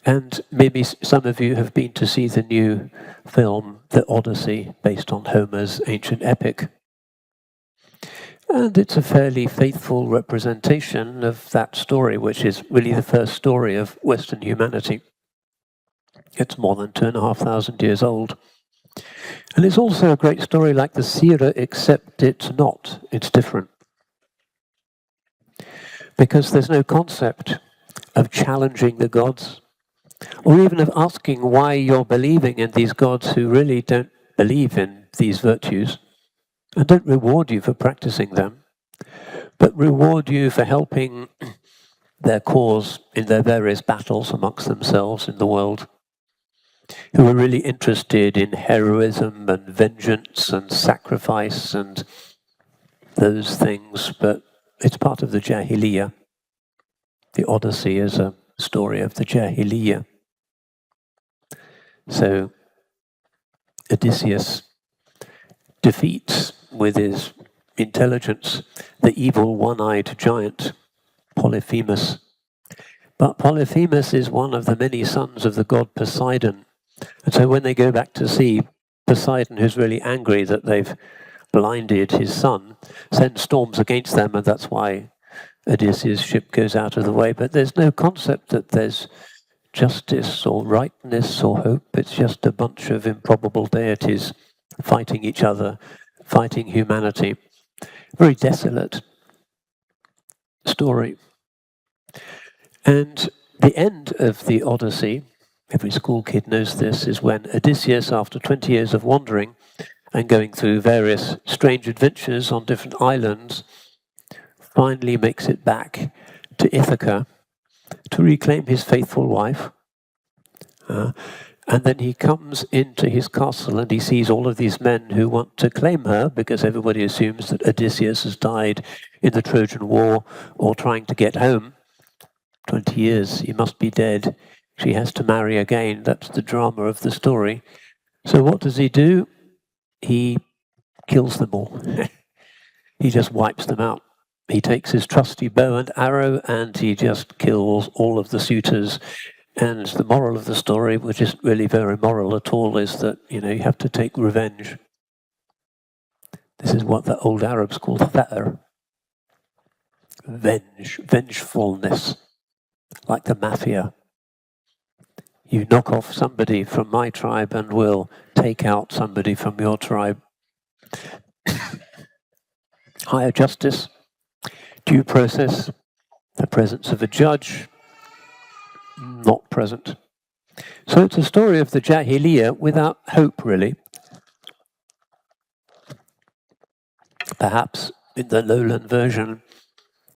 And maybe some of you have been to see the new film, The Odyssey, based on Homer's ancient epic. And it's a fairly faithful representation of that story, which is really the first story of Western humanity. It's more than 2,500 years old. And it's also a great story like the Seerah, except it's not. It's different. Because there's no concept of challenging the gods, or even of asking why you're believing in these gods who really don't believe in these virtues and don't reward you for practicing them, but reward you for helping their cause in their various battles amongst themselves in the world, who are really interested in heroism and vengeance and sacrifice and those things, but it's part of the Jahiliyah. The Odyssey is a story of the Jahiliyah. So Odysseus defeats with his intelligence the evil one-eyed giant Polyphemus. But Polyphemus is one of the many sons of the god Poseidon. And so when they go back to sea, Poseidon, who's really angry that they've blinded his son, sends storms against them, and that's why Odysseus' ship goes out of the way. But there's no concept that there's justice or rightness or hope. It's just a bunch of improbable deities fighting each other, fighting humanity. Very desolate story. And the end of the Odyssey, every school kid knows this, is when Odysseus, after 20 years of wandering and going through various strange adventures on different islands, finally makes it back to Ithaca to reclaim his faithful wife. And then he comes into his castle and he sees all of these men who want to claim her, because everybody assumes that Odysseus has died in the Trojan War or trying to get home. 20 years, he must be dead. She has to marry again. That's the drama of the story. So what does he do? He kills them all. He just wipes them out. He takes his trusty bow and arrow and he just kills all of the suitors. And the moral of the story, which isn't really very moral at all, is that, you have to take revenge. This is what the old Arabs call tha'r. Vengefulness. Like the mafia. You knock off somebody from my tribe and we'll take out somebody from your tribe. Higher justice, due process, the presence of a judge, not present. So it's a story of the Jahiliyah without hope, really. Perhaps in the lowland version,